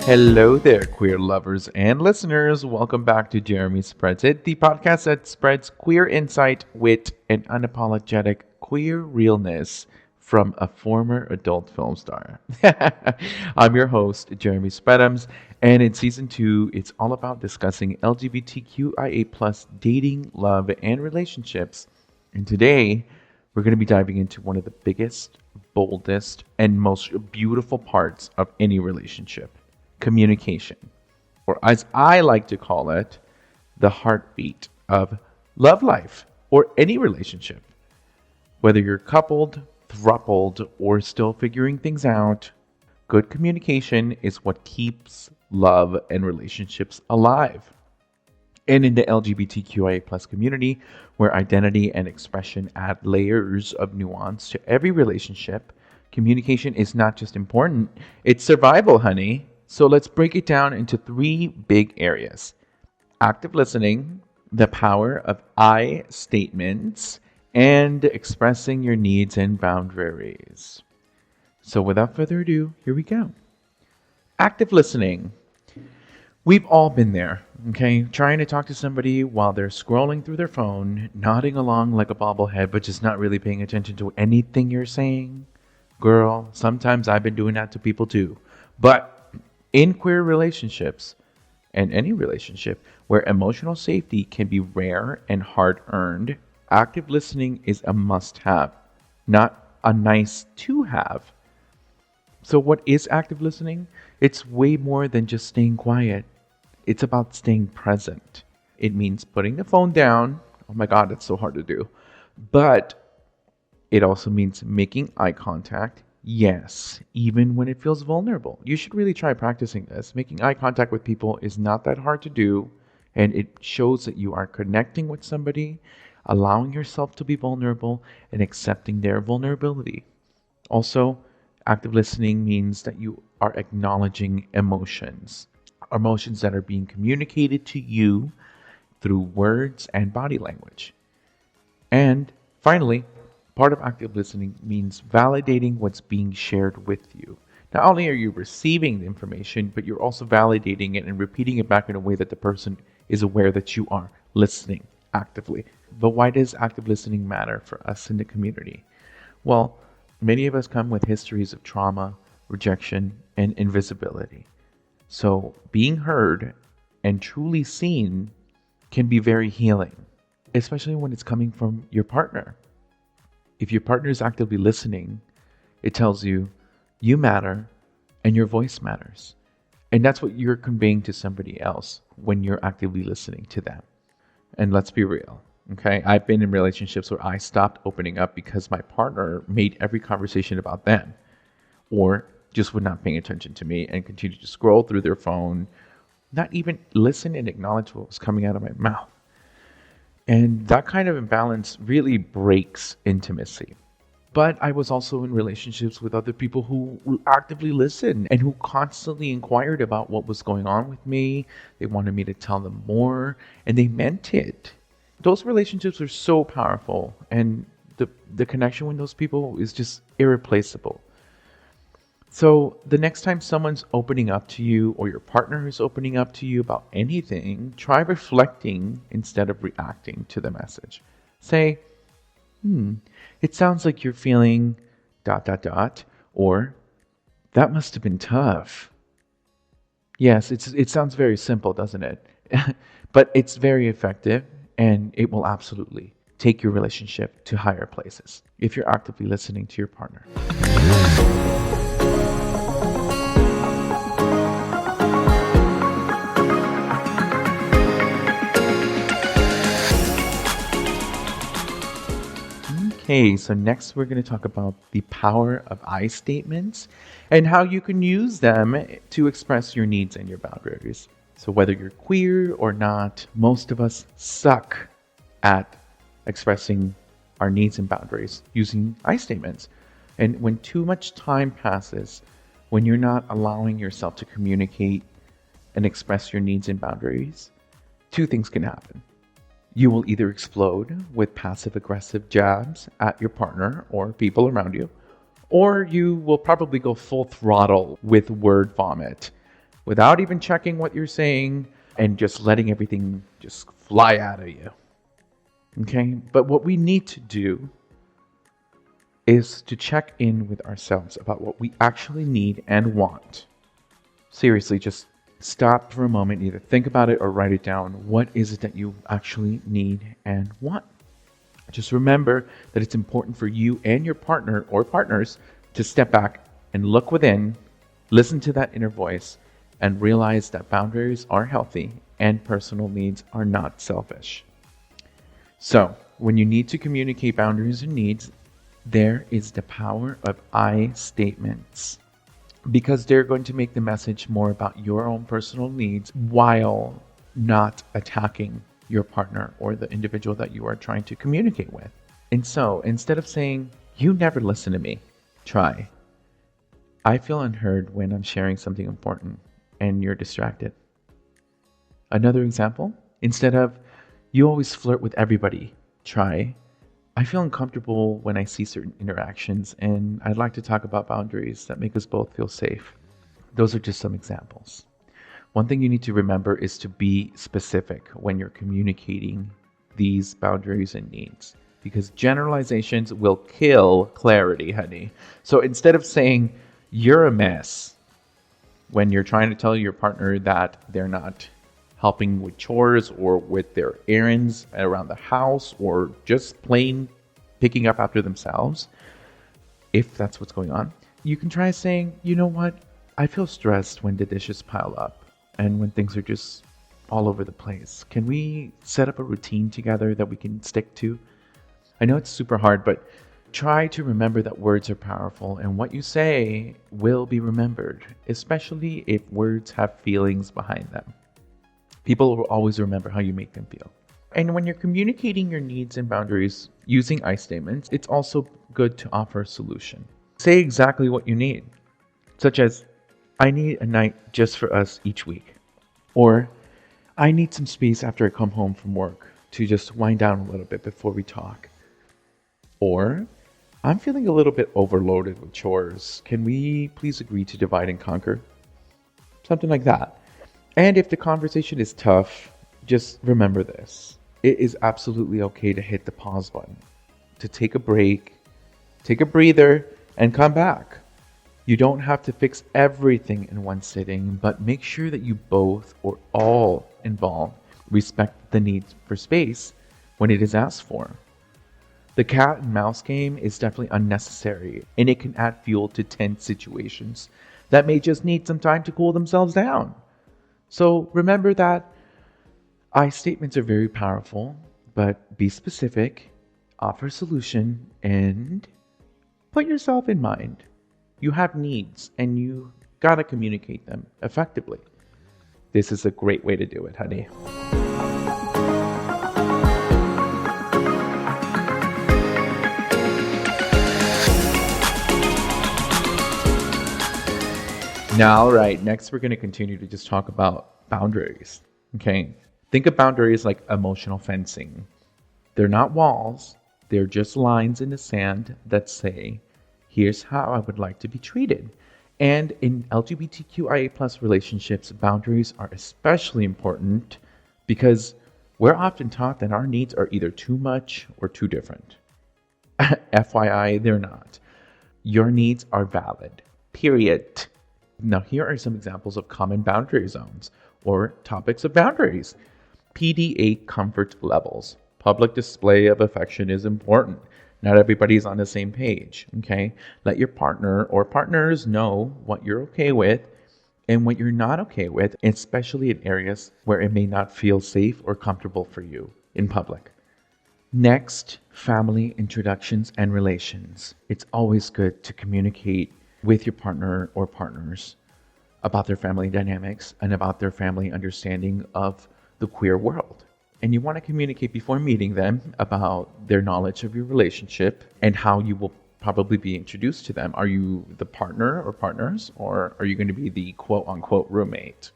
Hello there, queer lovers and listeners. Welcome back to Jeremy Spreads It, the podcast that spreads queer insight, wit, and unapologetic queer realness from a former adult film star. I'm your host, Jeremy Spreadums, and in season 2, it's all about discussing LGBTQIA plus dating, love, and relationships. And today, we're going to be diving into one of the biggest, boldest, and most beautiful parts of any relationship: communication, or as I like to call it, the heartbeat of love life or any relationship. Whether you're coupled, throupled, or still figuring things out, good communication is what keeps love and relationships alive. And in the LGBTQIA plus community, where identity and expression add layers of nuance to every relationship, communication is not just important, it's survival, honey. So let's break it down into 3 big areas: active listening, the power of I statements, and expressing your needs and boundaries. So without further ado, here we go. Active listening. We've all been there, okay? Trying to talk to somebody while they're scrolling through their phone, nodding along like a bobblehead, but just not really paying attention to anything you're saying. Girl, sometimes I've been doing that to people too. But in queer relationships, and any relationship where emotional safety can be rare and hard-earned, active listening is a must-have, not a nice-to-have. So what is active listening? It's way more than just staying quiet. It's about staying present. It means putting the phone down. Oh my God, it's so hard to do. But it also means making eye contact. Yes, even when it feels vulnerable. You should really try practicing this. Making eye contact with people is not that hard to do, and it shows that you are connecting with somebody, allowing yourself to be vulnerable, and accepting their vulnerability. Also, active listening means that you are acknowledging emotions that are being communicated to you through words and body language. And finally, part of active listening means validating what's being shared with you. Not only are you receiving the information, but you're also validating it and repeating it back in a way that the person is aware that you are listening actively. But why does active listening matter for us in the community? Well, many of us come with histories of trauma, rejection, and invisibility. So being heard and truly seen can be very healing, especially when it's coming from your partner. If your partner is actively listening, it tells you you matter and your voice matters. And that's what you're conveying to somebody else when you're actively listening to them. And let's be real, okay? I've been in relationships where I stopped opening up because my partner made every conversation about them, or just would not pay attention to me and continued to scroll through their phone, not even listen and acknowledge what was coming out of my mouth. And that kind of imbalance really breaks intimacy. But I was also in relationships with other people who actively listened and who constantly inquired about what was going on with me. They wanted me to tell them more, and they meant it. Those relationships are so powerful, and the connection with those people is just irreplaceable. So the next time someone's opening up to you or your partner is opening up to you about anything, try reflecting instead of reacting to the message. Say, it sounds like you're feeling ... or that must have been tough. Yes, it sounds very simple, doesn't it? But it's very effective, and it will absolutely take your relationship to higher places if you're actively listening to your partner. Okay, so next we're going to talk about the power of I statements and how you can use them to express your needs and your boundaries. So whether you're queer or not, most of us suck at expressing our needs and boundaries using I statements. And when too much time passes, when you're not allowing yourself to communicate and express your needs and boundaries, 2 things can happen. You will either explode with passive-aggressive jabs at your partner or people around you, or you will probably go full throttle with word vomit. without even checking what you're saying and just letting everything just fly out of you. Okay? But what we need to do is to check in with ourselves about what we actually need and want. Seriously, just stop for a moment, either think about it or write it down. What is it that you actually need and want? Just remember that it's important for you and your partner or partners to step back and look within, listen to that inner voice, and realize that boundaries are healthy and personal needs are not selfish. So, when you need to communicate boundaries and needs, there is the power of I statements, because they're going to make the message more about your own personal needs while not attacking your partner or the individual that you are trying to communicate with. And so instead of saying, "You never listen to me," try, "I feel unheard when I'm sharing something important and you're distracted." Another example, instead of, "You always flirt with everybody," try, "I feel uncomfortable when I see certain interactions and I'd like to talk about boundaries that make us both feel safe." Those are just some examples. One thing you need to remember is to be specific when you're communicating these boundaries and needs, because generalizations will kill clarity, honey. So instead of saying, "You're a mess," when you're trying to tell your partner that they're not helping with chores or with their errands around the house or just plain picking up after themselves, if that's what's going on, you can try saying, "You know what? I feel stressed when the dishes pile up and when things are just all over the place. Can we set up a routine together that we can stick to?" I know it's super hard, but try to remember that words are powerful and what you say will be remembered, especially if words have feelings behind them. People will always remember how you make them feel. And when you're communicating your needs and boundaries using I statements, it's also good to offer a solution. Say exactly what you need, such as, "I need a night just for us each week," or "I need some space after I come home from work to just wind down a little bit before we talk," or "I'm feeling a little bit overloaded with chores. Can we please agree to divide and conquer?" Something like that. And if the conversation is tough, just remember this. It is absolutely okay to hit the pause button, to take a break, take a breather, and come back. You don't have to fix everything in one sitting, but make sure that you both or all involved respect the need for space when it is asked for. The cat and mouse game is definitely unnecessary, and it can add fuel to tense situations that may just need some time to cool themselves down. So remember that I statements are very powerful, but be specific, offer a solution, and put yourself in mind. You have needs and you gotta communicate them effectively. This is a great way to do it, honey. Now, all right, next we're going to continue to just talk about boundaries. Okay. Think of boundaries like emotional fencing. They're not walls, they're just lines in the sand that say, "Here's how I would like to be treated." And in LGBTQIA plus relationships, boundaries are especially important because we're often taught that our needs are either too much or too different. FYI, they're not. Your needs are valid, period. Now, here are some examples of common boundary zones or topics of boundaries. PDA comfort levels. Public display of affection is important. Not everybody's on the same page, okay? Let your partner or partners know what you're okay with and what you're not okay with, especially in areas where it may not feel safe or comfortable for you in public. Next, family introductions and relations. It's always good to communicate with your partner or partners about their family dynamics and about their family understanding of the queer world. And you want to communicate before meeting them about their knowledge of your relationship and how you will probably be introduced to them. Are you the partner or partners, or are you going to be the quote unquote roommate?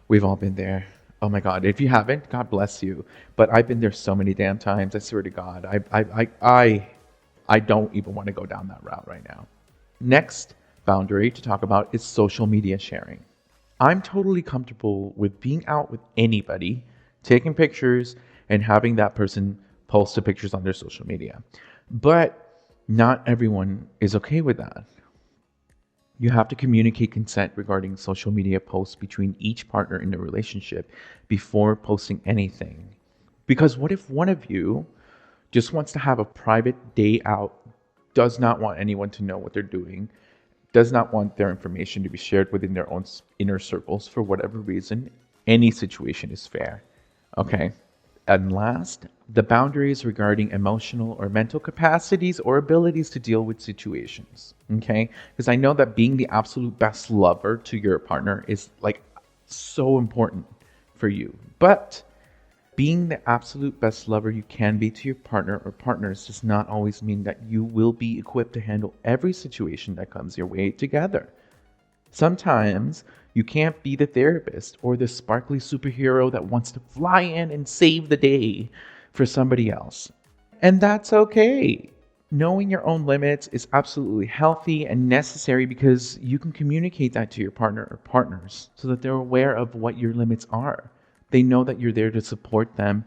We've all been there. Oh my God. If you haven't, God bless you. But I've been there so many damn times. I swear to God. I don't even want to go down that route right now. Next boundary to talk about is social media sharing. I'm totally comfortable with being out with anybody, taking pictures, and having that person post the pictures on their social media. But not everyone is okay with that. You have to communicate consent regarding social media posts between each partner in the relationship before posting anything. Because what if one of you just wants to have a private day out, does not want anyone to know what they're doing, does not want their information to be shared within their own inner circles for whatever reason? Any situation is fair. Okay. And last, the boundaries regarding emotional or mental capacities or abilities to deal with situations. Okay. Because I know that being the absolute best lover to your partner is like so important for you. But being the absolute best lover you can be to your partner or partners does not always mean that you will be equipped to handle every situation that comes your way together. Sometimes you can't be the therapist or the sparkly superhero that wants to fly in and save the day for somebody else. And that's okay. Knowing your own limits is absolutely healthy and necessary because you can communicate that to your partner or partners so that they're aware of what your limits are. They know that you're there to support them.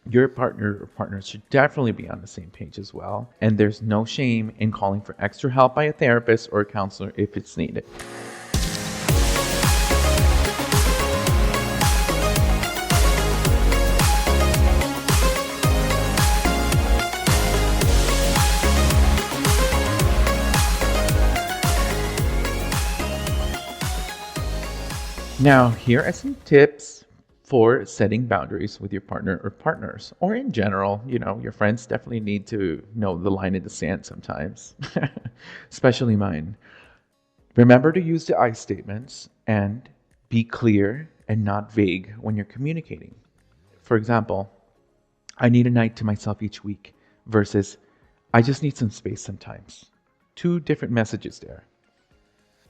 Your partner or partners should definitely be on the same page as well. And there's no shame in calling for extra help by a therapist or a counselor if it's needed. Now, here are some tips for setting boundaries with your partner or partners, or in general. Your friends definitely need to know the line in the sand sometimes, especially mine. Remember to use the I statements and be clear and not vague when you're communicating. For example, I need a night to myself each week versus I just need some space sometimes. Two different messages there.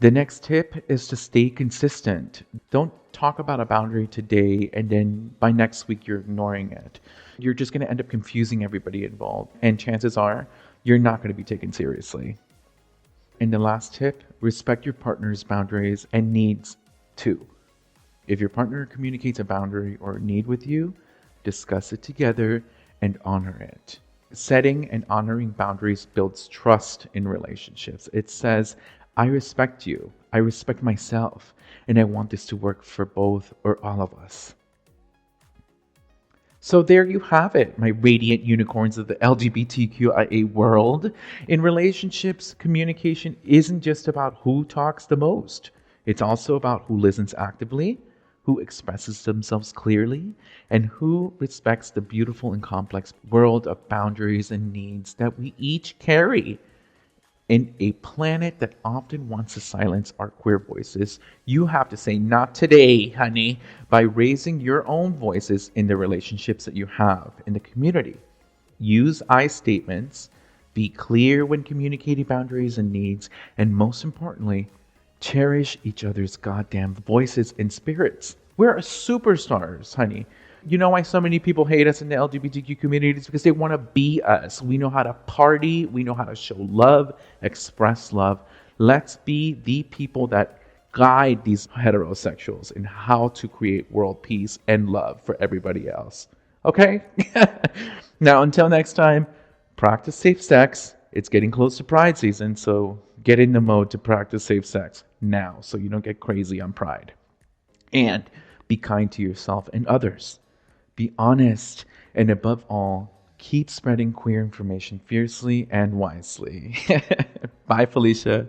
The next tip is to stay consistent. Don't talk about a boundary today and then by next week you're ignoring it. You're just going to end up confusing everybody involved, and chances are you're not going to be taken seriously. And the last tip, respect your partner's boundaries and needs too. If your partner communicates a boundary or need with you, discuss it together and honor it. Setting and honoring boundaries builds trust in relationships. It says, I respect you, I respect myself, and I want this to work for both or all of us. So there you have it, my radiant unicorns of the LGBTQIA world. In relationships, communication isn't just about who talks the most. It's also about who listens actively, who expresses themselves clearly, and who respects the beautiful and complex world of boundaries and needs that we each carry. In a planet that often wants to silence our queer voices, you have to say, not today, honey, by raising your own voices in the relationships that you have in the community. Use I statements, be clear when communicating boundaries and needs, and most importantly, cherish each other's goddamn voices and spirits. We're superstars, honey. You know why so many people hate us in the LGBTQ community? It's because they want to be us. We know how to party. We know how to show love, express love. Let's be the people that guide these heterosexuals in how to create world peace and love for everybody else. Okay? Now, until next time, practice safe sex. It's getting close to Pride season, so get in the mode to practice safe sex now so you don't get crazy on Pride. And be kind to yourself and others. Be honest, and above all, keep spreading queer information fiercely and wisely. Bye, Felicia.